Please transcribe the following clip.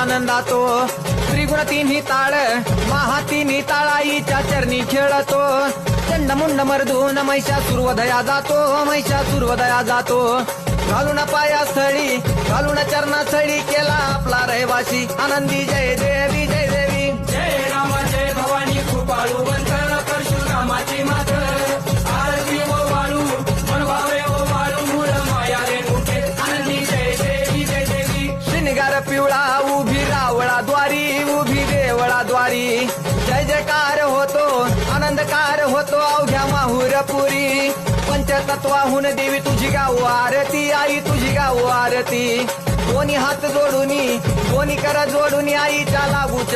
आनंदातो त्रिगुण तिन्ही ताळ महा तिन्ही ताळाईच्या चरणी खेळतो चंडमुंड मर्दून महिषासुरवधया जातो महिषासुरवधया जातो घालून पायास्थळी घालून चरणास्थळी केला आपला रहिवासी आनंदी जय देवी जय देवी जय राम जय भवानी कृपाळू वंदन परशुरामाची मात आरती ओ वाळू मनभावे ओ वाळू मूळ माया रे मुखे आनंदी जय देवी जय देवी श्रीनिगार पिवळा उभी रावळा द्वारी उभी देवळा द्वारी जय जयकार होतो आनंदकार होतो अवघ्या माहुरपुरी पंचतत्वाहून देवी तुझी गाऊ आरती आई तुझी गाऊ आरती दोन्ही हात जोडून दोन्ही कर जोडून आईच्या लागूच